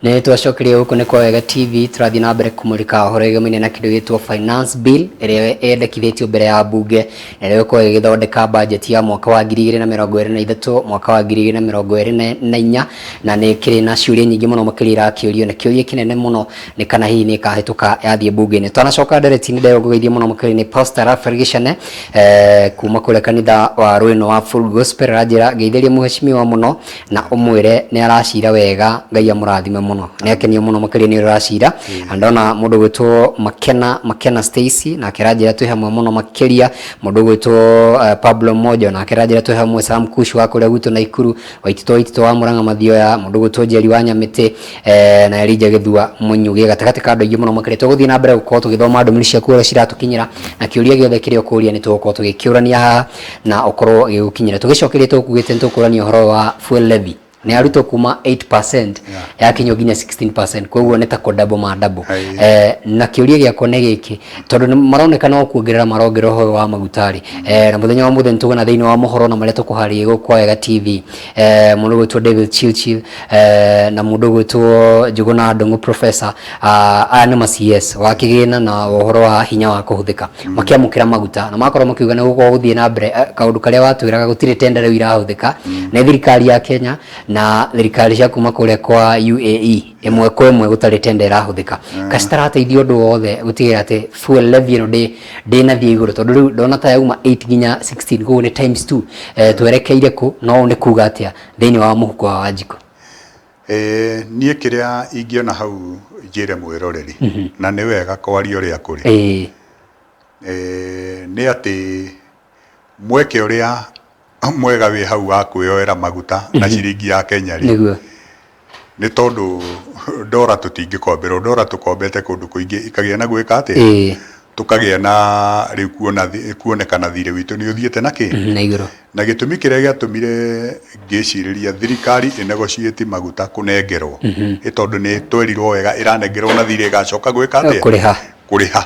Nĩ twacokeria gũkũ nĩ Kwa Wega TV, tũrathiĩ na mbere kũmũrĩka ũhoro wĩgĩmainie na kĩndũ gĩtwo finance bill ĩrĩa yendekithĩtio mbere ya mbunge na ĩrĩa ĩgũkorwo ĩgĩthondeka budget ya mwaka wa 2023 mwaka wa 2024 na nĩ kĩrĩ na ciũria nyingĩ mũno makĩria irakĩũrio, na kĩũria kĩnene mũno nĩ kana hihi nĩ ĩkahĩtũka yathiĩ mbunge-inĩ. Twanacoka ndereti-inĩ ndĩrongũgeithie mũno makĩria nĩ Pastor Raphael Gĩchane kuma kũrĩa kanitha wa Rwĩno wa Full Gospel, aranjĩra geithĩrie mũheshimiwa mũno na ũmwĩre nĩ aracira wega, Ngai amũrathime mũno. Nĩ akenio mũno makĩria nĩ ũracira. Ndona mũndũ gwĩtwo Makena Stacy na aranjĩra twĩ hamwe mũno makĩria, mũndũ gwĩtwo Pablo Mojo na aranjĩra twĩ hamwe, Sam Kush wa kũrĩa gwitũ Naikuru, Waitito wa Murang'a Mathioya, mũndũ gwĩtwo Njeri wa Nyamĩtĩ na Elija Gĩthua Mũnyugi, gatagatĩ ka andũ aingĩ mũno makĩria. Tũgũthiĩ na mbere gũkorwo tũgĩthoma ndũmĩrĩri ciaku ũrĩa ciratũkinyĩra, na kĩũria gĩothe kĩrĩa ũkũria nĩ tũgũkorwo tũgĩkĩũrania haha na ũkorwo gĩgũkinyĩra. Tũgĩcokeria tũkugĩte nĩ tũkũrania ũhoro wa fuel levy ni arutwo kuma 8% yakinywo nginya 16%, koguo nĩ ta kodabo madabo. Na kĩũria gĩakwa nĩ gĩkĩ, tondũ maronekana kuongerera marongerera ũhoro wa magutari na mũthenya wa mũthenya tũgona thĩinĩ wa mohoro na marĩa tũkũharĩria gũkũ Kwa Wega TV, mũndũ gwĩtwo David Chilchil na mũndũ gwĩtwo Njũgũna Ndung'u Professor, aya nĩ ma-CS wa kĩgĩna na ũhoro wa hinya wa kũhũthĩka, makĩamũkĩra maguta na makorwo makiuga nĩ gũkorwo gũthiĩ na mbere kaũndũ karĩa watwĩraga gũtirĩ tender rĩu irahũthĩka nĩ thirikari ya Kenya na thirikari cia kuma kũrĩa kwa UAE, ĩmwe kwa ĩmwe gũtarĩ tender ĩrahũthĩka. Citarateithia ũndũ wothe gũtigĩrĩra atĩ fuel levy ĩno ndĩnathiĩ igũrũ, tondũ rĩu ndona ta yauma 8 nginya 16, koguo nĩ times 2. Twerekeire kũ, no nĩ kuga atĩa thĩinĩ wa mũhuko wa Wanjikũ? Niĩ kĩrĩa ingĩona hau njĩre mwĩroreri na nĩ wega kwaria ũrĩa kũrĩ, nĩ atĩ mweke ũrĩa mwega wĩ hau wa kwĩyoera maguta na ciringi ya Kenya rĩ, nĩ tondũ ndora tũtingĩkomberwo, ndora tũkombete kũndũ kũingĩ ikagĩa na gwĩka atĩ tukagĩa na rĩu kuonekana thirĩ witũ nĩ ũthiĩte na kĩ na igũrũ, na gĩtũmi kĩrĩa gĩatũmire ngĩcirĩria thirikari ĩnegotiate maguta kũnengerwo ĩ tondũ nĩ twerirwo wega ĩranengerwo na thirĩ ĩgacoka gwĩka atĩa kũrĩha.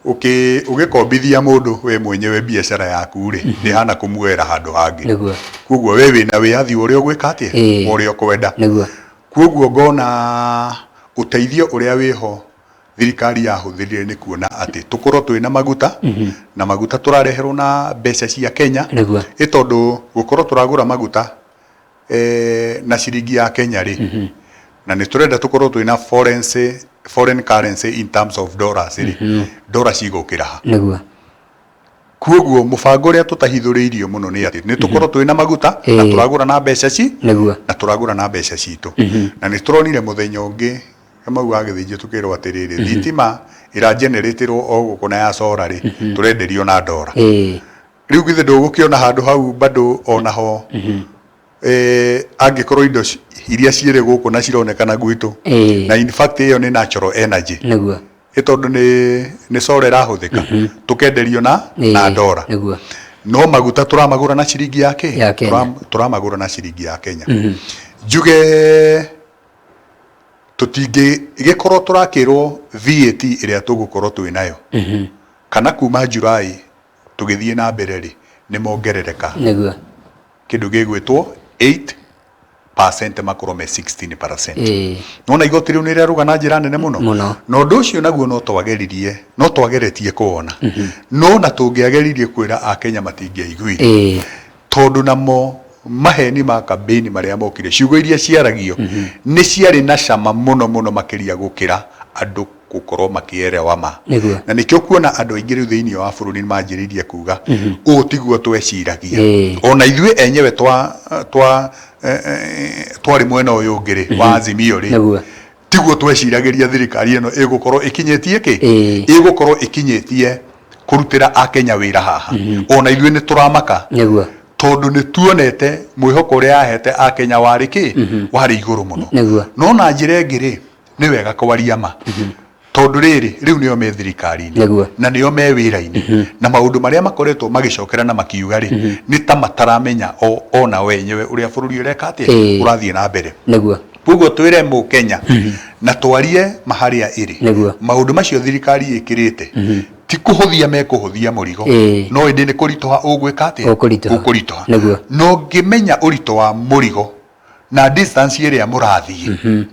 Ũgĩkombithia mũndũ we mwenyewe biacara yaku rĩ, ndĩhana kũmuoera handũ hangĩ, koguo we wĩna wĩyathi ũrĩa ũgwĩka atĩa ũrĩa ũkwenda. Koguo ngona ũteithio ũrĩa wĩho thirikari yahũthĩrire nĩ kuona atĩ tũkorwo twĩna maguta na maguta tũrareherwo na mbeca cia Kenya, ĩ tondũ gũkorwo tũragũra maguta na ciringi ya Kenya rĩ, na nĩ tũrenda tũkorwo twĩna foreign currency in terms of dollars rĩ, dollars igũkĩra ha. Koguo mũbango ũrĩa tũtahithũrĩirio mũno nĩ atĩ nĩ tũkorwo twĩna maguta na tũragũra na mbeca na tũragũra na mbeca citũ, na nĩ tũronire mũthenya ũngĩ mau wagĩthĩnjĩ tũkĩrwo atĩrĩrĩ, thitima ĩrageneratĩrwo o gũkũ na ya solar rĩ, tũrenderio na ndora. Rĩu githĩ ndũgũkĩona handũ hau bado onaho angĩkorwo indo iria ciĩrĩ gũkũ na cironekana gwitũ, na in fact ĩyo nĩ natural energy, ĩ tondũ nĩ solar ĩrahũthĩka, tũkenderio na ndora, no maguta tũramagũra na ciringi ya Kenya, tũramagũra na ciringi ya Kenya. Njuge tũtingĩgĩkorwo tũrakĩrwo VAT ĩrĩa tũgũkorwo twĩnayo kana kuma July tũgĩthiĩ na mbere rĩ, nĩ mongerereka kĩndũ gĩgwĩtwo 8% makorwo me 16%. Nona igoti rĩu nĩ rĩaruga na njĩra nene mũno, na ũndũ ũcio naguo no twageretie kuona, no na tũngĩageririe kwĩra Akenya matingĩaiguire, tondũ namo maheni ma kambĩni marĩa mokire, ciugo iria ciaragio nĩ ciarĩ na cama mũno mũno makĩria gũkĩra andũ gũkorwo makĩerewa ma, na nĩkĩo kuona andũ aingĩ rĩu thĩinĩ wa bũrũri nĩ manjĩrĩirie kuga ũũ tiguo tweciragia, ona ithuĩ enyewe twarĩ mwena ũyũ ũngĩ rĩ wa Azimio rĩ, tiguo tweciragĩria thirikari ĩno ĩgũkorwo ĩkinyĩtie ĩgũkorwo ĩkinyĩtie kũrutĩra Akenya wĩra haha. Ona ithuĩ nĩ tũramaka tondũ nĩ tuonete mwĩhoko ũrĩa yahete Akenya warĩ warĩ igũrũ mũno, no na njĩra ĩngĩ rĩ nĩ wega kwaria ma, tondũ rĩu nĩo me thirikari-inĩ na nĩo me wĩra-inĩ, na maũndũ marĩa makoretwo magĩcokera na makiuga rĩ, nĩ ta mataramenya ona wenyewe ũrĩa bũrũri ũreka atĩ ũrathiĩ na mbere. Koguo twĩre Mũkenya na twarie maharĩa ĩrĩ, maũndũ macio thirikari ĩkĩrĩte ti kũhũthia mekũhũthia mũrigo, no ĩndĩ nĩ kũritũha ũgwĩka atĩ ũkũritũha, no ngĩmenya ũritũ wa mũrigo na distance ĩrĩa mũrathiĩ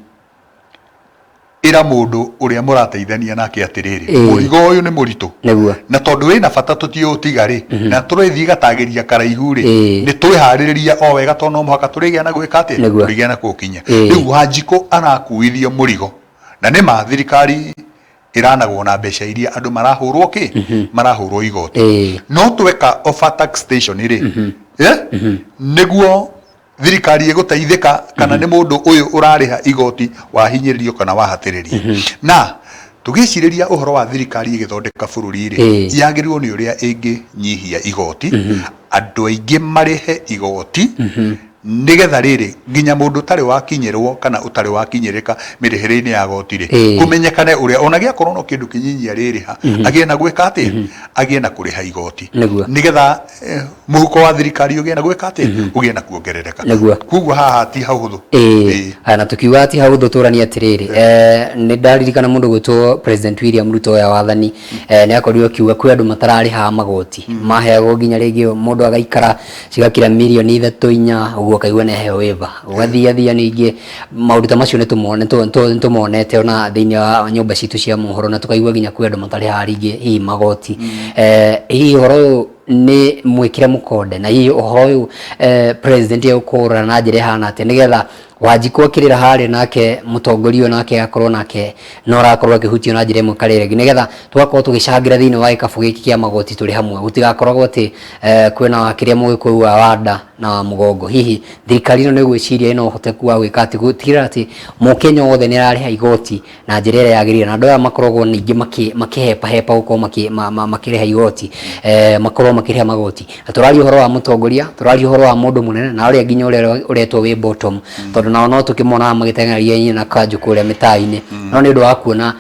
ira mundu uria murateithania nake atiriri murigo uyu ni muritu na tondu wina bata tutio tigari na turethi gatagiria karaihu ri ni twihariria o wega to no muhaka turigia na gwika ati turigia na kukinya riu Wanjiku arakuithie murigo na ni ma thirikari iranagwo na mbeca iria andu marahurwo ki marahurwo igoti no tweka overtax station ri niguo thirikari iguteithika kana ni mundu uyu urariha igoti wahinyiririo kana wahatiririo na tugiciriria uhoro wa thirikari igithondeka bururi ri yagirirwo ni uria ingi nyihia igoti andu aingi marihe igoti nigetha riri nginya mundu tari wakinyirwo kana utari wakinyirika mirihire-ini ya goti ri kumenyekane uria onagia korwo no kindu kinyinyia ririha agie na gwika ati agie na kuriha igoti nigetha muhuko wa thirikari ugie na gwika ati ugie na kuongerereka kuguo haha ti hahuthu na tukiuga ti hahuthu turania atiriri ni ndaririkana mundu gwitwo President William Ruto ya wathani ni akorirwo kiuga kwi andu matarariha magoti maheagwo nginya ringi mundu agaikara cigakira mirioni 3-4 ukaigua ne heo weva ugathia ningi maundu ta macio nitumonete ona thiini wa nyumba citu cia mohoro na tukaigua nginya kwi andu matari haringi hi magoti hi horo ni mwikire mukonde na hi horo uyu president ya ukora na njire hana ati nigetha Wanjiku akirira hari nake mutongorio nake akorwo nake norakorwo akihutio na njire mukarire nigetha twakorwo tugicangira thiini wa ikabu giki kia magoti turi hamwe gutigakoragwo ati kwina wakiria mugikuyu wa wanda na mugongo hihi thirikari no gwiciria ino hoteku wa gwika ati gutira ati mukenya wothe ni arariha igoti na njire ira yagirire na ndoya makoragwo ningi makihepa uko makiriha igoti makorwo makiriha magoti na turari uhoro wa mutongoria turari uhoro wa mundu munene na uria nginya uretwo wi bottom tondu nao no tukimona magitengeria nyina na kanju kuria mitai-ini no ni undu wa kuona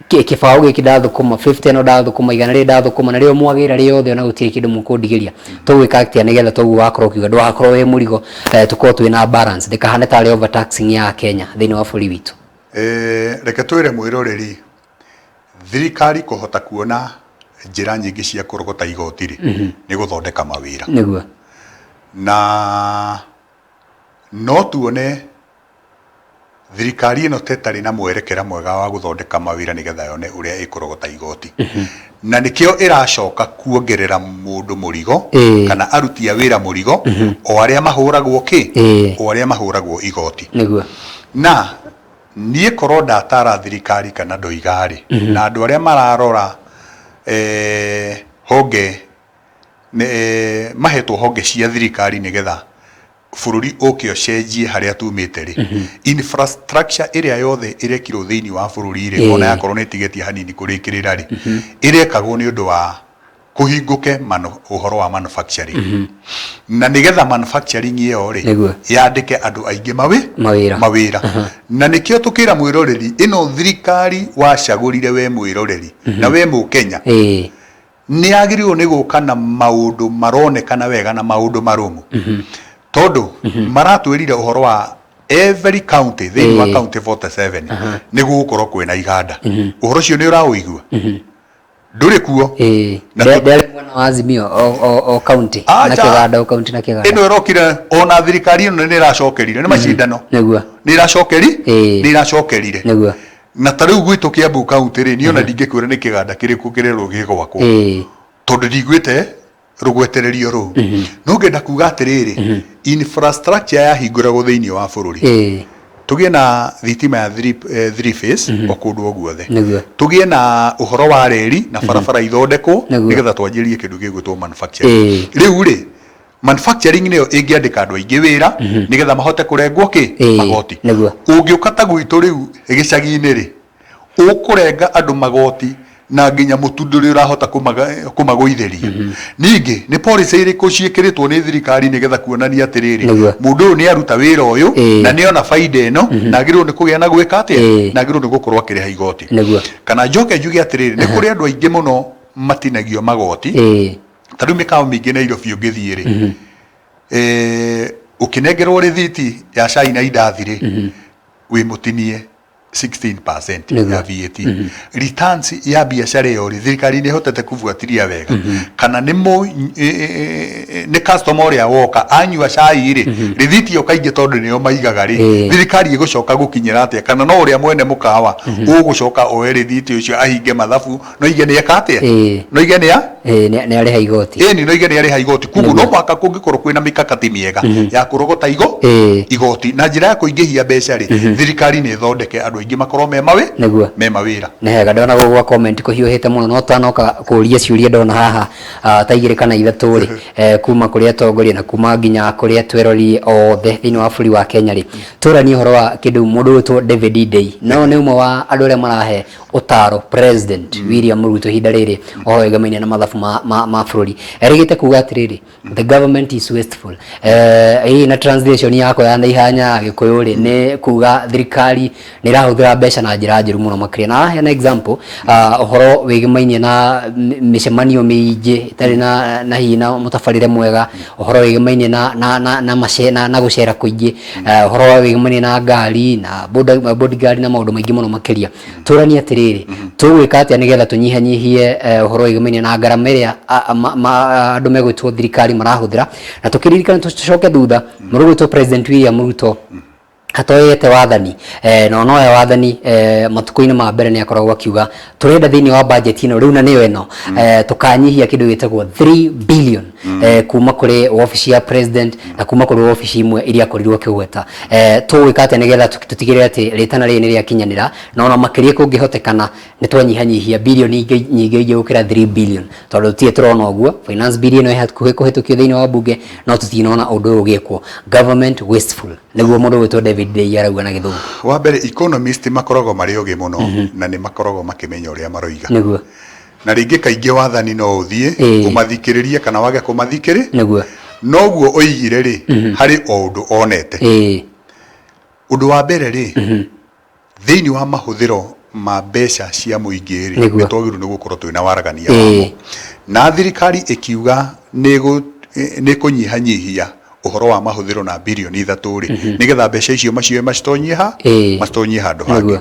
kibao giki ndathukuma 50 no ndathukuma igana ri ndathukuma na rio mwagira riothe na gutiri kindu mukundigiria tugwika atia nigetha togu wakorwo kiuga ndwakorwo wi murigo tukorwo twina balance ndikahane tari overtaxing ya Kenya thiini wa buri witu reke twire mwiroreri thirikari kuhota kuona njira nyingi cia kurogota igoti ri ni guthondeka mawira niguo na no tuone thirikari ino tetari na mwerekera mwega wa guthondeka mawira nigetha yone uria ikurogota igoti na nikio iracoka kuongerera mundu murigo kana aruti a wira murigo o aria mahuragwo o aria mahuragwo igoti niguo na nie korwo ndatara thirikari kana ndoigari na andu aria mararora honge mahetwo honge cia thirikari nigetha bururi ukio cenjie haria tumite ri infrastructure iria yothe irekirwo thiini wa bururi ri ona yakorwo ni tigetie hanini kurikirira ri irekagwo ni undu wa kuhinguke uhoro wa manufacturing na nigetha manufacturing iyo ri yandike andu aingi mawira na nikio tukira mwiroreri ino thirikari wacagurire we mwiroreri na we mukenya ni agirirwo ni guka na maundu maronekana wega na maundu marumu tondu maratwirire uhoro wa every county thiini wa county 47 ni gukorwo kwina iganda uhoro cio ni uraũigua nduri kuo na ndere mwana wa Azimio o county na kiganda o county na kiganda ino irokire ona thirikari ino ni iracokerire ni macindano niguo ni iracokerire niguo na tariu gwitu Kiambu county ri ni ona ndingikwira ni kiganda kiriku kirero gigwakwo tondu ndigwite rugwetererio ru no ngenda kuga atiriri infrastructure ya hinguragwo thiini wa bururi tugie na thitima ya 3 phase o kundu o guothe tugie na uhoro wa reri na barabara ithondekwo nigetha twanjirie kindu gigwitwo manufacturing riu ri manufacturing niyo ingiandika andu aingi wira nigetha mahote kurengwo magoti ungiuka ta gwitu riu gicagi-ini ri ukurenga andu magoti na nginya mutunduri urahota kumagoitheria ningi ni policy iriku ciekiritwo ni thirikari nigetha kuonania atiriri mundu ni aruta wira uyu na ni ona faida ino na agirwo ni kugia na gwika atia na agirwo ni gukorwo akiriha igoti kana njoke njuge atiriri ni kuri andu aingi muno matinagio magoti tariu mikao mingi na Nairobi ungithie ri ukinengerwo rithiti ya cai na indathiri wi mutinie 16% ya VAT. Returns ya biashara yori thirikari ni hotete kufuatilia wega kana ni customer uria woka anyua cai ri rithiti yo kaingi tondu nio maigaga ri thirikari igucoka gukinyira atia kana no uria mwene mukawa ugucoka oe rithiti ucio ahinge mathabu no ige ni akatia no ige ni ari haigoti ni no ige ni ari haigoti kugu no mwaka kungikorwo kwina mikakati miega ya kurogota igoti na njira ya kuingihia mbeca ri thirikari ni thondeke andu aingi makorwo me mawira ne hega ndona gwa comment kuhiuhite muno no tanoka kuria ciuria ndona haha taigire kana ithatu ri kuma kuria tongoria na kuma nginya kuria twerori othe thini wa buri wa Kenya ri turani horo wa kindu mundu witwo David Day no ni umwe wa andu aria marahe utaro President William Ruto hinda riri ohoro igamaine na mathabu ma bururi erigite kuga atiriri the government is wasteful na translation yako ya naihanya gikuyu ri ni kuga thirikari ni rahuthira mbeca na njira njiru muno makiria na hena example ohoro wigamaine na micemanio miingi tari na hina mutafarire mwega ohoro wigamaine na macena na gucera kuingi ohoro wigamaine na ngari na bodyguard na maundu maingi muno makiria turani atiriri tugwika atia nigetha tunyihanyihie ohoro wigamaine na ngarama iria andu megwitwo thirikari marahuthira na tukiririkana tucoke thutha murugwitwo President William Ruto atoyete wathani no wathani matuko-ini ma mbere ni akoragwo akiuga turenda thini wa budget ino riu na niyo eno tukanyihia kindu gitagwo 3 billion kuma kuri office ya president na kuma kuri office imwe iria korirwo kigweta tuwika ate nigetha tutigire ati ritana ri ni ria kinyanira na ona makirie kungihotekana ni twanyihanyihia billion nyingi gukira 3 billion tondu tie turona oguo finance bill ino kuhitukio thini wa bunge no tutinona undu ugikwo government wasteful niguo mundu witwo David Day arauga na githungu wa mbere economist makorogo mari oge muno na ni makorogo makimenya uria maroiga niguo na ringi kaingi wathani no uthie umathikiririe kana wage kumathikiri niguo noguo oigire ri hari undu onete undu wa mbere ri thini wa mahuthiro ma mbeca cia muingi ri nitwagiru ni gukorwo twina waragania wamo na thirikari ikiuga ni kunyihanyihia uhoro wa mahuthiro na bilioni 3 ri nigetha mbeca icio macio mastonyiha handu hangi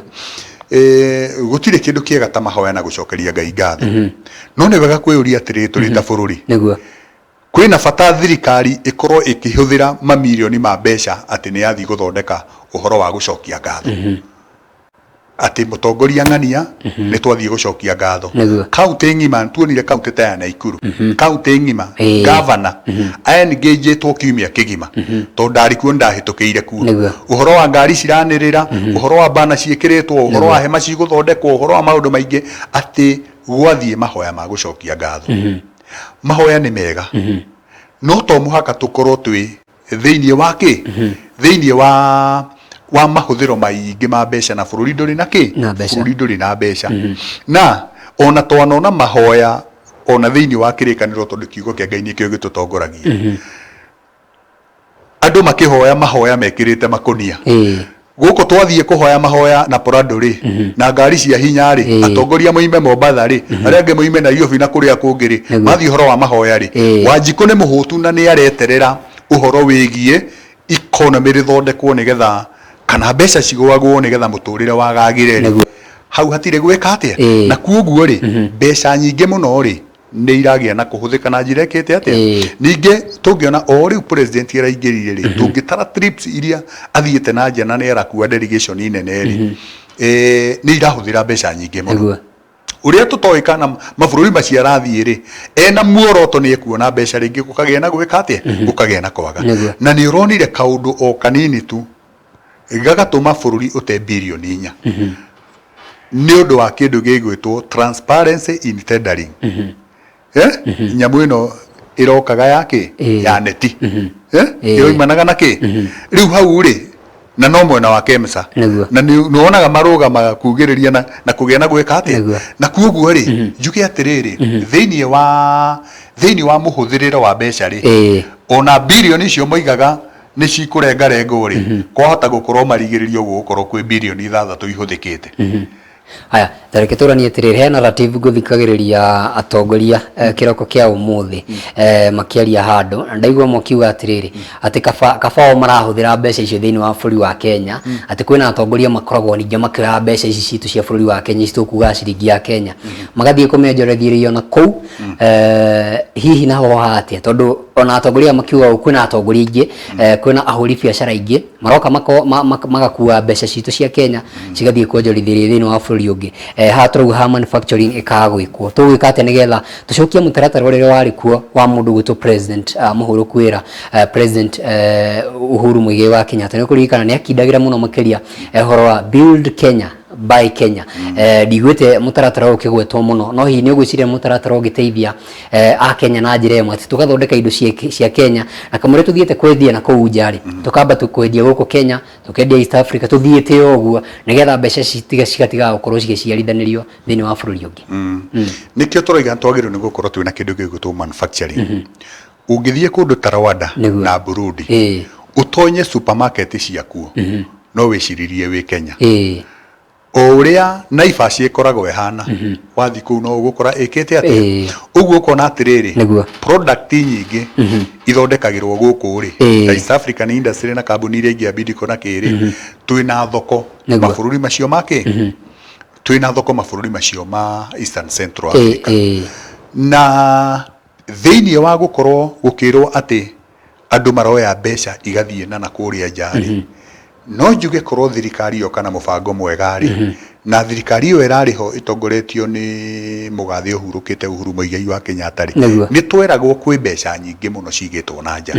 gutire kindu kiega ta mahoya na gucokeria Ngai ngatho no ne wega kwiyuria atiri turi ta bururi niguo kwina bata thirikari ikorwo ikihuthira mamilioni ma mbeca ati ni yathi guthondeka uhoro wa gucokia ngatho ati mutongoria ng'ania ni twathie gucokia ngatho kaunti ng'ima tuonire kaunti ta ya Naikuru kaunti ng'ima governor engagitwo kiumia kigima to ndari kuo ndahitukiire kuo uhoro wa ngari ciranirira uhoro wa bana ciekiritwo uhoro wa hema ciguthondekwo uhoro wa maundu maingi ati gwathie mahoya ma gucokia ngatho mahoya ni mega no to muhaka tukorwo twi thiini wake thiini wa mahuthiro maingi ma mbeca na bururi nduri na bururi nduri na mbeca na ona twanona mahoya ona thiini wa kirikaniro tondu kiugo kia Ngai nikio gitutongoragia andu makihoya mahoya mekirite makonia guko twathie kuhoya mahoya na Prado ri na ngari cia hinya ri atongoria moime Mombatha ri aria ange moime na Nairobi na kuria kungi ri mathi horo wa mahoya ri Wanjiku ni muhutu na ni areterera uhoro wigie economy rithondekwo nigetha kana mbeca cigwagwo nigetha muturire wagagire ri hau hatire gweka atia na kuoguo ri mbeca nyingi muno ri ni iragia na kuhuthika na njira ikite atia ninge tungiona o riu president iraingirire ri tungitara trips iria athiete na njana ni arakuwa delegation inene ri ni irahuthira mbeca nyingi muno uria tutoika na mabururi maciarathie ri ena muoroto ni ekuona mbeca ringi gukagia na gweka atia gukagia na kwaga na ni uronire kaundu o kanini tu gagatuma bururi ute bilioni 4 ni undu wa kindu gigwitwo transparency in tendering nyamu ino irokaga yake ya neti iroimanaga na ki riu hau ri na no mwena wa KEMSA na ni wonaga marugama kugiriria na kugia na gweka atia na kuoguo ri njuke atiriri thiini wa muhuthiriro wa mbeca ri ona bilioni icio moigaga ni cikurengarengo ri kwahota gukorwo marigiririo gukorwo kwi bilioni 6 ihuthikite Haya, tareke turani atiriri hena ratibu guthikagiriria atongoria kiroko kia umuthi makiaria handu ndaigwa mokiuga atiriri ati kabao marahuthira mbeca icio thiini wa bũrũri wa Kenya ati kwina atongoria makoragwo ninge makioya mbeca ici citu cia bũrũri wa Kenya citu kuga ciringi ya Kenya magathie kumenjorethirio na kou hihi naho hatia tondu ona atongoria makiuga kwina atongoria ingi kwina ahuri biacara ingi maroka magakuwa mbeca citu cia Kenya cigathie kuonjorithirio thiini wa bũrũri ungi haturauga ha manufacturing ikagwikwo tugwika ate nigetha tucokia mutaratara uria wari kuo wa mundu gwitwo president muhuru kwira president Uhuru Muigai wa Kenya tene kurikana ni akindagira muno makiria horo wa build Kenya by Kenya digwete mutaratara ukigwetwo muno no hi ni ugwiciria mutaratara ugiteithia a Kenya na njira imwe tugathondeka indo cia Kenya na kamure tuthiete kwethia na kou njari tukamba tukwendia guko Kenya tukendia East Africa tuthiete oguo nigetha mbeca cigatiga gukorwo cigiciarithanirio thiini wa bũrũri ungi nikio turoiga twagirwo ni gukorwo twina kindu gigwitwo manufacturing ungithie kundu Tarawada na Burundi utonye supermarket ciakuo no wiciririe wi Kenya uria Naivas ikoragwo ehana wathi kuu no ugukora ikete ati uguo kona atiriri product nyingi ithondekagirwo guku ri East African industry na kambuni iria ingi abidi kona kiri twina thoko mabũrũri macio make twina thoko mabũrũri macio ma Eastern Central Africa na thiini wa gukorwo gukirwo ati andu maroya mbeca igathie na kuria njari no njuge korwo thirikari yo kana mubango mwega ri na thirikari yo irariho itongoretio ni mugathi uhurukite Uhuru Muigai wa Kenyatta ri ni tweragwo kwi mbeca nyingi muno cigitwo na nja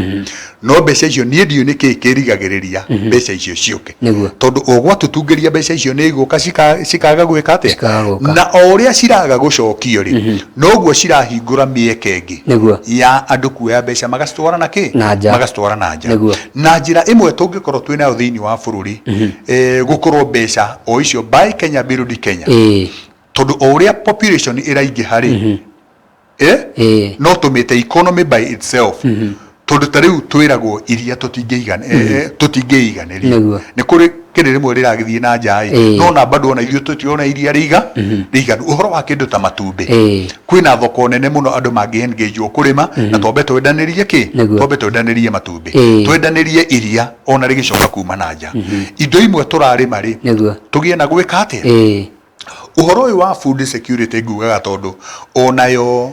no mbeca icio nie ndio niki kirigagiriria mbeca icio ciuke tondu ogwa tutungeria mbeca icio ni iguka cikaga gwika ate na oria ciraga gucokio ri noguo cirahingura mieke ingi ya andu kuoya mbeca magacitwara na ki magacitwara na nja na njira imwe tungikorwo twina thiini wa bũrũri gukorwo mbeca o icio by Kenya Build Kenya tondu oria population iraingi hari no tumite economy by itself tondu tariu twiragwo iria tutingeiganĩria ni kuri kiri rimwe riragithie na njai no na bado ona ithuĩ tutiona iria riganu uhoro wa kindu ta matumbi kwina thoko nene muno andu mangi engage kurima na twambe twendanirie twambe twendanirie matumbi twendanirie iria ona rigicoka kuma na nja indo imwe turarima ri tugie na gwika atia uhoro uyu wa food security ngugaga tondu onayo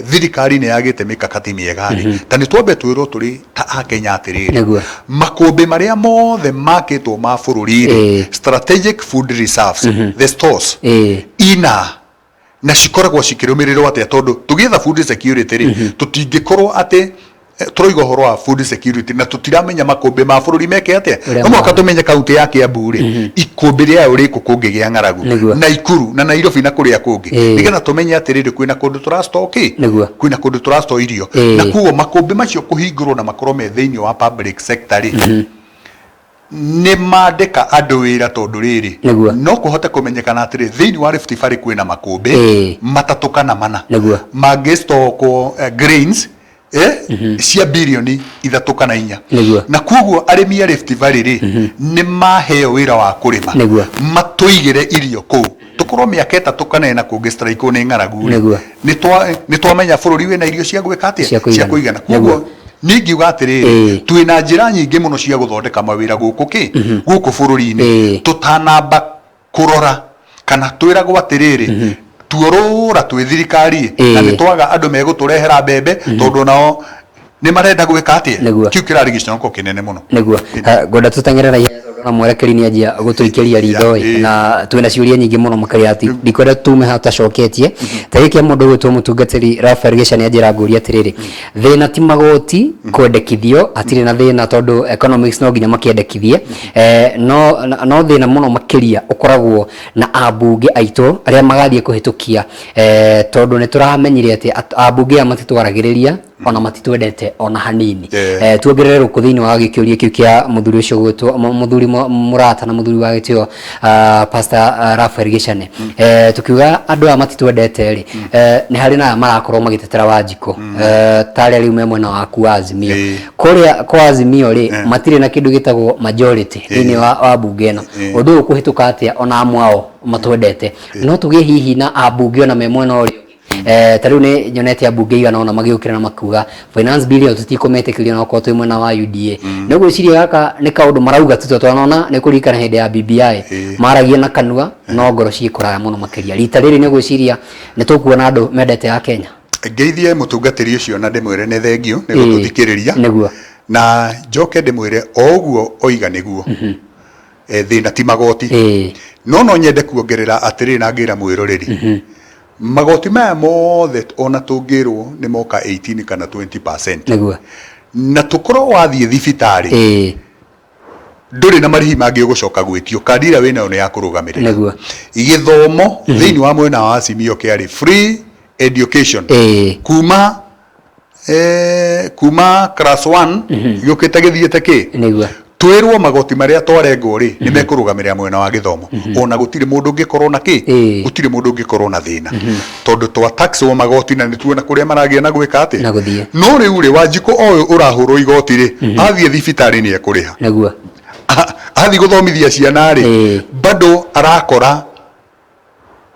thirikari ni yagite mikakati miega ri tani twambe twirwo turi ta a Kenya atiriri makumbi maria mothe makitwo ma bũrũri ri strategic food reserves the stores ina na cikoragwo cikirumirirwo atia tondu tugietha food security ri tutingikorwo ati turoiga horo wa food security na tutiramenya makumbi ma bũrũri meke atia no mwaka tumenye kaunti ya Kiambu ri ikumbi ria uri kukungi gia ng'aragu na Ikuru na Nairobi na kuria kungi nigetha tumenye atiriri kwina kundu turastoki kwina kundu turasto irio na kuo makumbi macio kuhingurwo na makorwo me thiini wa public sector ri ni mandika andu wira tondu riri no kuhote kumenyekana atiri thiini wa Rift Valley kwina makumbi matatukana mana mangistoko grains cia bilioni 3 kana 4 na kuguo arimi a Rift Valley ri ni maheo wira wa kurima matuigire irio ku tukorwo miaka 3 kana na kungi strike ni ng'aragu ni twamenya bũrũri wina irio cia gwika atia cia kuigana kuguo ningiuga atiriri twina njira nyingi muno cia guthondeka mawira guku guku bũrũri-ini tutanamba kurora kana twiragwo atiriri tuorora twi thirikari na nitwaga andu meguturehera mbembe tondu nao ni marenda gwika atia kiu kirarigicana ko kinene muno niguo ngoda tutangerera na mwerekeri ni ajia gutuikeria ritho na twina ciuria nyingi muno makari ati ndikwenda tume hata coketie tariki ya mundu gwitwo mutungatiri Raphael Gesha ni ajira nguria atiriri thina ti magoti kwendekithio atiri na thina tondu economics no nginya makiendekithie no thina muno makiria ukoragwo na abunge aito aria magathie kuhitukia tondu ni turamenyire ati abunge amatitwaragiriria ona matitwendete ona hanini tuongerere ruko thiini wa gikiuria kiu kia muthuri ucio gwitwo muthuri murata na muthuri wa gitio Pastor Raphael Gicane tukiuga andu a matitwendete ri ni hari na marakorwo magitetera Wanjiku tare riu me mwena wa ku Azimio kuria kwa Azimio ri matire na kindu gitagwo majority thiini wa bunge eno undu ukuhituka atia ona amwao matwendete no tugie hihi na abunge ona me mwena uri tariu ni nyonete abunge igana ona magiukira na makuga finance bill yo tutikometekiria na kwa mwena wa UDA no gwiciria gaka ni kaundu marauga tuto twanona ni kurikana hinde ya BBI maragia na kanua no ngoro ciikora muno makiria rita riri ni gwiciria ni tukuona andu mendete ya Kenya ngeithie mutungatiri ucio na ndimwire ne thengio ni gututhikiriria niguo na njoke ndimwire oguo oiga niguo thina ti magoti no nyende kuongerera atiri na ngira mwiroreri magoti maya mothe ona tungirwo ni moka 18 kana 20% niguo na tukorwo wathie thibitari nduri na marihi mangi ugucoka gwitio kadira wina one ya kurugamirira niguo igithomo thiini wa mwena wa Azimio kiari free education kuma class 1 yukite githiete ki niguo twirwo magoti maria twarengwo ri ni mekurugamirira mwena wa githomo ona gutire mundu ngikorwo na ki gutire mundu ngikorwo na thina tondu twa tax wa magoti na nituona kuria maragia na gwika ati no riu ri Wanjiku oyo urahurwo igoti ri athie thibitari ni ekuriha niguo athi guthomithia ciana ri bado arakora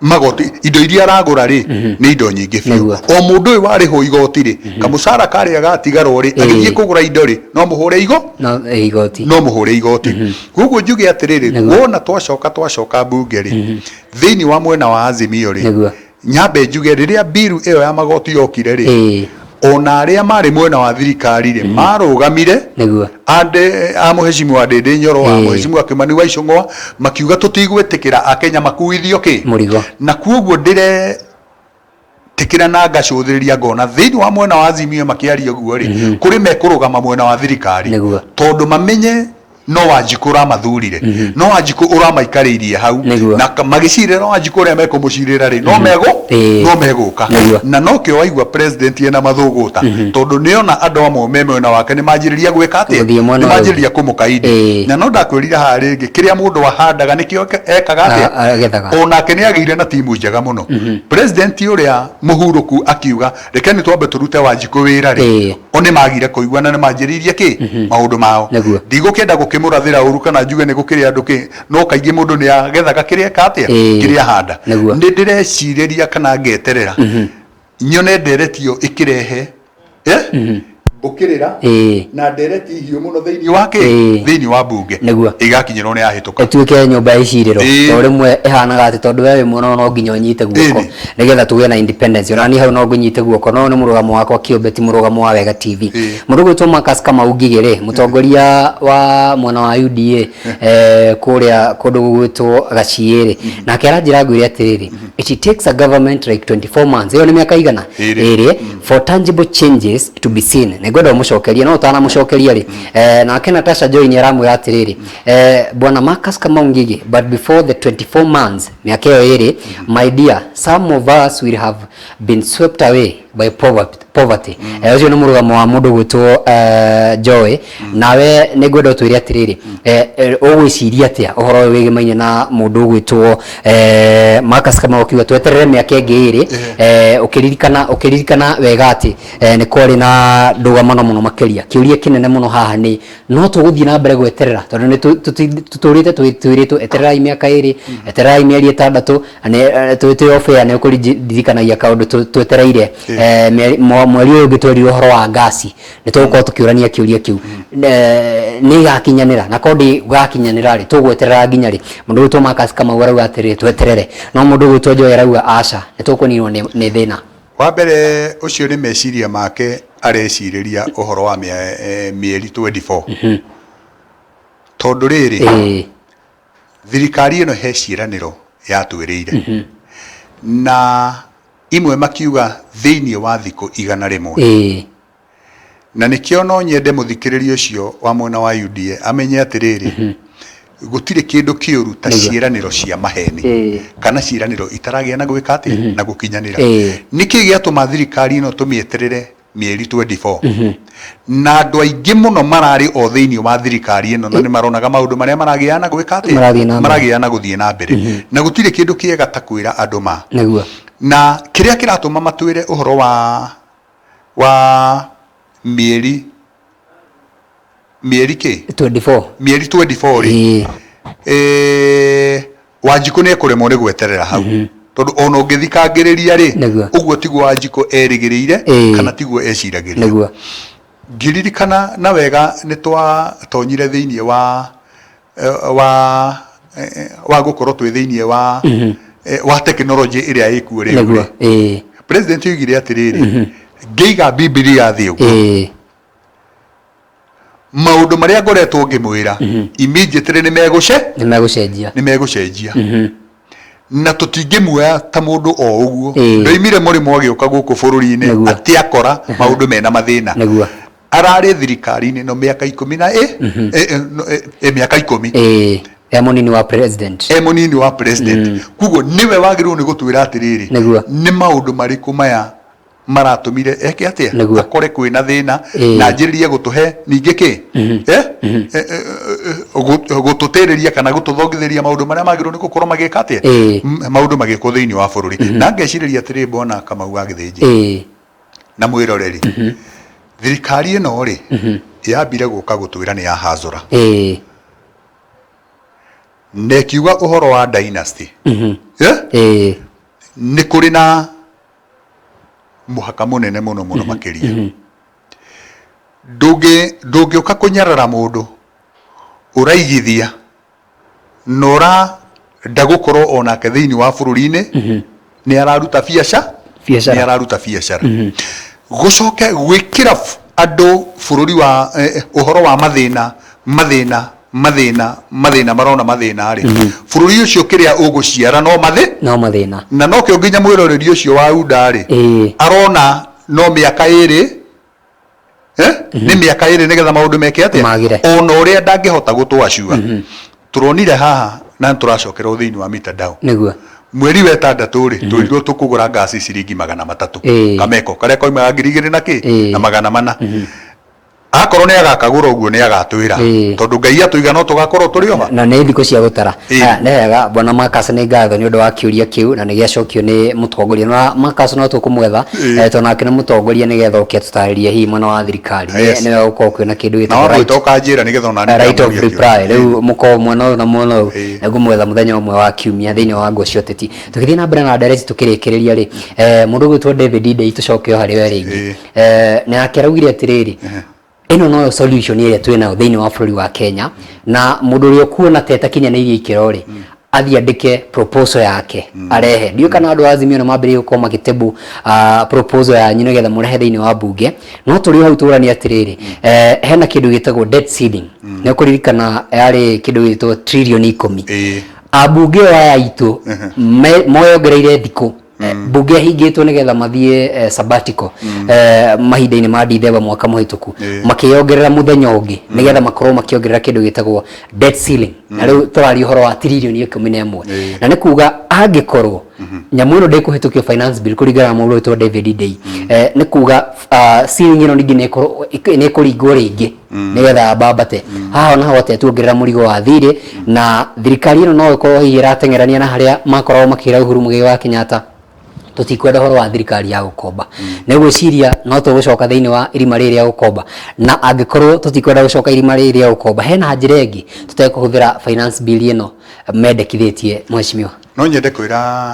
magoti indo iria aragura ri ni indo nyingi biu o mundu uyu wariho igoti ri kamucara kari agatigaro ri agithie kugura indo ri no muhure igoti no muhure igoti gugu njuge atiriri wona twacoka bunge ri thiini wa mwena wa Azimio ri nyambe njuge riria biru iyo ya magoti yokire ri ona aria mari mwena wa thirikari ri marugamire ande amuheshimu Ndindi Nyoro amuheshimu Kimani wa Icung'wa makiuga tutigwetikira akenya makuithio ki murigo na kuoguo ndire tikira na ngacuthiriria ngona thiini wa mwena wa Azimio makiaria guo ri kuri mekurugama mwena wa thirikari tondu mamenye no Wanjiku ramathurire no Wanjiku uramaikaririe hau na magicirira Wanjiku ria mekumucirira ri no meguka na no kio waigua president ena mathuguta tondu niona andu amwe memena wake ni manjiriria gwika ati ni manjiriria kumukaidi na no ndakwirira ha ringi kiria mundu wahandaga nikio ekaga ati onake ni agire na timu njega muno president uria muhuruku akiuga reke ni twambe turute Wanjiku wira ri oni magire kuigua na ni manjiririe ki maundu mao ndigukenda kimurathira uru kana njuge ni gukiria andu ki no kaingi mundu ni agethaga kiria katia kiria handa ndi ndirecireria kana ngeterera nyone nderetio ikirehe bukirira na ndereti hiyo muno thiini wake thiini wa bunge igakinyirwo ni ahituka tuike nyumba iciriro to rimwe ihanaga ati tondu wewe muno no nginya unyite guoko nigetha tuge na independence ona ni hau no ngunyite guoko no ni murugamo wakwa kiumbe ti murugamo wa Wega TV mundu gwitwo Marcus Kamau Ngigire mutongoria wa mwena wa UDA kuria kundu gwitwo Gaciiri na kera njira ngwire atiriri it takes a government like 24 months iyo ni miaka igana iri for tangible changes to be seen negodo mucokeria no tana mucokeria ri na kena Natasha Joy ni ramwe atiriri bwana Marcus Kamau Ngigi but before the 24 months miaka iyo iri my dear some of us will have been swept away by poverty ucio ni murugamo wa mundu gwitwo Joy nawe negodo twiri atiriri ugwiciria atia uhoro wigimaine na mundu gwitwo Marcus Kamau kiwa tweterere miaka ingi iri ukiririkana wega ati ni kwari na ndugamo muno makiria kiuria kinene muno haha ni no tuguthie na mbere gweterera tondu ni tuturite twiritu eterera miaka iri eterera mieri 6 twite ofe ne ukuririkanagia kaundu twetereire mweri uyu ngitwari uhoro wa ngasi ni tugukorwo tukiurania kiuria kiu ni gakinyanira na kondi gakinyanira ri tugweterera nginya ri mundu gwitwo Marcus Kamau arauga atiri tweterere no mundu gwitwo Joy arauga aca ni tukuninwo ni thina wa mbere ucio ni meciria make areciriria uhoro wa mieri 24 tondu riri thirikari ino he ciiraniro yatwirire na imwe makiuga thiini wa thiko igana rimwe na nikio no nyende muthikiririo ucio wa mwena wa UDA amenye atiriri gutire kindu kiuru ta ciiraniro cia maheni kana ciiraniro itaragia na gwika ati na gukinyanira niki giatuma thirikari ino tumieterere mieri 24 na andũ aingĩ mũno mararĩ o thĩinĩ wa thirikari ĩno na nĩ maronaga maũndũ marĩa maragĩana gwĩka atĩa maragĩana gũthiĩ na mbere na gũtirĩ kĩndũ kĩega ta kwĩra andũ ma na kĩrĩa kĩratũma matwĩre ũhoro wa mieri kĩ 24 mieri 24 rĩ Wanjikũ nĩ ekũremwo nĩ gweterera hau tondũ ona ũngĩthikangĩrĩria rĩ ũguo tiguo Wanjikũ erĩgĩrĩire kana tiguo eciragĩria ngĩririkana na wega nĩ twatonyire thĩinĩ wa gũkorwo twĩ thĩinĩ wa tekinoronjĩ ĩrĩa ĩkuo rĩu president oigire atĩrĩrĩ ngĩiga Bibilia thĩ ũguo maũndũ marĩa ngoretwo ngĩmwĩra immediately nĩ megũcenjia na tũtingĩmuoya ta mũndũ o ũguo ndoimire mũrimũ agĩũka gũkũ bũrũri-inĩ atĩ akora maũndũ mena mathĩna ararĩ thirikari-inĩ no mĩaka 10 na mĩaka 10 munini wa president kuguo niwe wagĩrĩirwo nĩ gũtwĩra atĩrĩrĩ nĩ maũndũ marĩkũ maya maratũmire eke atĩa akore kwĩna thĩna na njĩrĩrie gũtũhe ningĩ kĩ gũtũtĩrĩria kana gũtũthongithĩria maũndũ marĩa magĩrĩirwo nĩ gũkorwo magĩka atĩa maũndũ magĩkwo thĩinĩ wa bũrũri na ngecirĩria atĩrĩ Bwana Kamau wa Gĩthĩnji na mwĩroreri thirikari ĩno rĩ yambire gũka gũtwĩra nĩ ya hazũra na ĩkiuga ũhoro wa dynasty nĩ kũrĩ na mũhaka mũnene mũno makĩria ndũngĩũka kũnyarara mũndũ ũraigithia na ũrenda gũkorwo onake thĩinĩ wa bũrũri-inĩ nĩ araruta biacara gũcoke gwĩkĩra andũ bũrũri wa ũhoro wa mathĩna marona mathĩna rĩ bũrũri ũcio kĩrĩa ũgũciara no mathĩna na no kĩo nginya mwĩroreri ũcio wa UDA rĩ arona no mĩaka ĩrĩ nĩ mĩaka ĩrĩ nĩgetha maũndũ meke atĩa ona ũrĩa ndangĩhota gũtwacua turonire haha na tũracokerwo thĩinĩ wa mitandao mweri wa 6 rĩ tũirirwo tũkũgũra ngasi ciringi 300 kameko karĩa koimaga 2,000 na 400 akorwo nĩ agakagũra ũguo nĩ agatwĩra tondũ Ngai atũiga no tũgakorwo tũrĩ oha na nĩ thikũ cia gũtara nĩ wega Bwana Marcus nĩ ngatho nĩ ũndũ wa kĩũria kĩu na nĩ gĩacokio nĩ mũtongoria na Marcus no tũkũmwetha tondũ nake nĩ mũtongoria nĩgetha ũke tũtarĩrie hihi mwena wa thirikari nĩ gũkorwo kwĩna kĩndũ gĩtagwo right of njĩra nĩgetha ona right of reply rĩu mũkorwo mwena ũyũ na mwena ũyũ nĩngũmwetha mũthenya ũmwe wa kiumia thĩinĩ wa Ngũ cia Ũteti tũgĩthiĩ na mbere na ndereti tũkĩrĩkĩrĩria rĩ mũndũ ũgwĩtwo David Ndei tũcoke o harĩ we rĩngĩ nake araugire atĩrĩrĩ ino no solution ĩrĩa twĩnayo thĩinĩ wa bũrũri wa Kenya na mũndũ ũrĩa kuona teta kinyanĩirie ikĩro rĩ athie andike proposal yake arehe ndio kana andũ azimio na mambĩrĩrie gũkorwo magĩtebu proposal ya nyino getha mũrehe thĩinĩ wa bunge no tũrĩ hau tũrani atĩrĩrĩ hena kĩndũ gĩtagwo debt ceiling nĩ kũririkana yarĩ kĩndũ gĩtagwo trillion 10 abunge aya itũ moyongereire thikũ bunge hingĩtwo nĩgetha mathiĩ sabbatical mahinda-inĩ ma December mwaka mũhĩtũku makĩongerera mũthenya ũngĩ nĩgetha makorwo makĩongerera kĩndũ gĩtagwo debt ceiling na rĩu tũrari ũhoro wa trillion 11 na nĩ kuga angĩkorwo nyamũ ĩno ndĩkũhĩtũkio finance bill kũringana na mũndũ wĩtwo David Ndei nĩ kuga ceiling ĩno ningĩ nĩ ĩkũringwo rĩngĩ nĩgetha mbambate haha na hote tuongerera mũrigo wa thirĩ na thirikari ĩno no ĩkorwo hihi ĩrateng'erania na harĩa makoragwo makĩra Uhuru Muigai wa Kenyatta tutikwenda horo wa thirikari ya gũkomba negwĩciria no tũgũcoka thĩinĩ wa irima rĩrĩ rĩa gũkomba na angĩkorwo tutikwenda gũcoka irima rĩrĩ rĩa gũkomba hena njĩra ĩngĩ tũtekũhũthĩra finance bill ĩno mendekithĩtie mheshimiwa no nyende kwĩra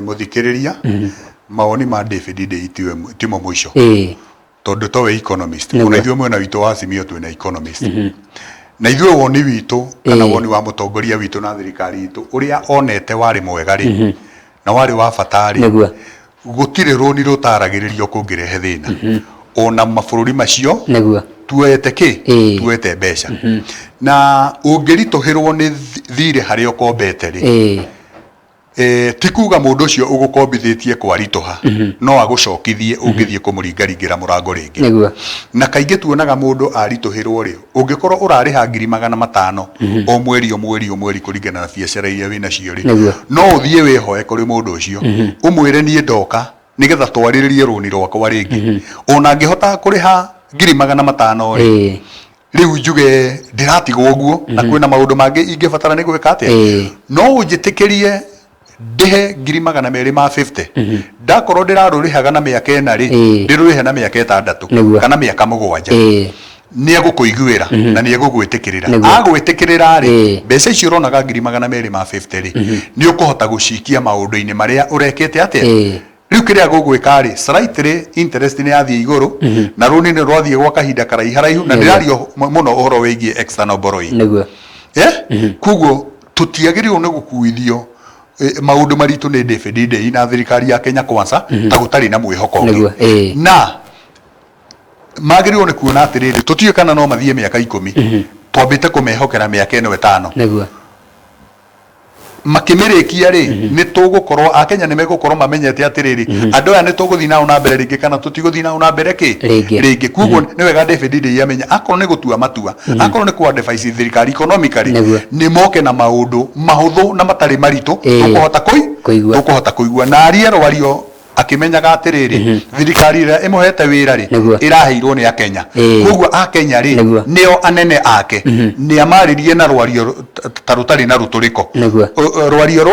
mũthikĩrĩria mawoni ma David Ndei timo mũico tondũ towe economist ona ithuĩ mwena witũ wa Azimio twĩna economist na ithuĩ woni witũ kana woni wa mũtongoria witũ na thirikari itũ ũrĩa onete warĩ mwega rĩ na wari wa fatari gutire roni rutaragiririo kungĩrehe thĩna ona mabũrũri macio tuete mbeca na ũngĩritũhĩrwo nĩ thirĩ harĩa ũkombete rĩ tikuga mũndũ ũcio ũgũkombithĩtie kwaritũha no agũcokithie ũngĩthiĩ kũmũringaringĩra mũrango rĩngĩ na kaingĩ tuonaga mũndũ aritũhĩrwo rĩ ũngĩkorwo ũrarĩha 500 o mweri kũringana na biacara iria wĩna cio rĩ no ũthiĩ wĩhoe kũrĩ mũndũ ũcio ũmwĩre niĩ ndoka nigetha twariririe runi rwakwa ringi ona ngihota kuriha 500,000 ri riu njuge ndiratigwo guo na kwina maundu mangi ingibatara ni gwika atia no unjitikirie ndihe 250 ndakorwo ndirarurihaga na miaka ena ri ndirurihe na miaka 6 kana miaka 7 ni egukuiguira na ni egugwitikirira agwitikirira ri mbeca icio uronaga 250 ri ni ukuhota gucikia maundu-ini maria urekete atia riu kiria gugwika ri slightly interest ni yathie iguru na runi ni rwathie gwa kahinda karaiharaihu na ndirario muno uhoro wigie external borrowing niguo kuguo tutiagirirwo ni gukuithio maundu maritu ni David na thirikari ya Kenya Kwanza ta gutari na mwihoko na magiriwo ni kuona atiriri tutiyo kana no mathie miaka 10 twambite kumehokera miaka eno 5 niguo makimirikia ri ni tugukorwo akenya ni megukorwo mamenyete atiriri andu aya ni tuguthii nao na mbere ringi kana tutiguthii nao na mbere ki ringi kuguo ni wega David yamenya akorwo ni gutua matua akorwo ni ku advise thirikari economically ni moke na maundu mahuthu na matari maritu tukuhota kuigua na ariero wario akimenyaga atiriri thirikari ira imuhete wira ri iraheirwo ni akenya koguo akenya ri nio anene ake ni amaririe na rwario tarutari na ruturiko rwario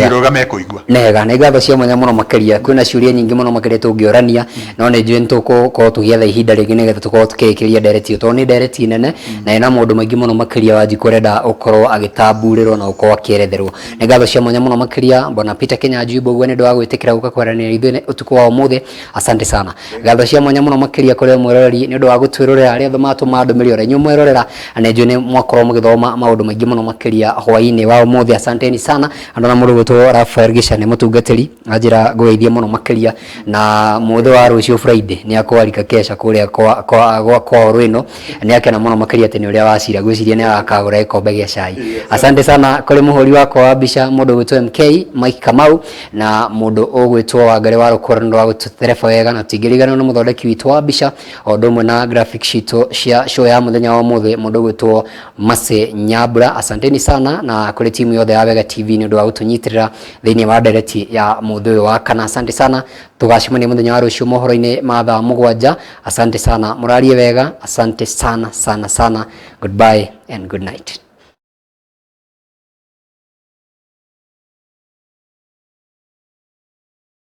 rugame kuigua nega nega bacio mwanya muno makiria kwina ciuria nyingi muno makiria tungiorania no ni njui ntuko tugietha ihinda ringi nigetha tukorwo tukikiria direct to ni direct nene na ina maundu maingi muno makiria wanji kurenda ukorwo agitamburirwo na ukorwo akieretherwo nega bacio mwanya muno makiria bona Peter Kinyanjui Mbugua ni ndwa gwitikira guka kwarania ithuĩ utuku wa umuthi asante sana gatho cia mwanya muno makiria kuri mweroreri ni undu wa gutwirorera aria matuma ndumiri ore nyu mwerorera anenjwe ni mwakorwo mugithoma maundu maingi muno makiria hwaini wa umuthi asanteni sana andu na mundu gutwo Rafael Gicane mutungatiri ajira ngweithie muno makiria na muthe wa rucio Friday ni akwarika kesha kuria kwa Rwino ni akena muno makiria tene uria wacira gwiciria ni akagura ikombe gia cai asante sana kuri muhuri wako wa mbica mundu gutwo MK Mike Kamau na mundu ugwitwo Wangari wa Rukora ndo agutereba wega na tigirigana no muthondeki witu wa mbica o ndomwe na graphic sheet cia show ya muthenya wa muthe mundu gwitwo Mase Nyabura asanteni sana na kuri timu yothe ya Wega TV ni ndo agutunyitirira thiini wa direct ya muthe wa kana asante sana tugacimania muthenya wa rucio mohoro-ini ma thaa 7 asante sana murarie wega asante sana goodbye and good night.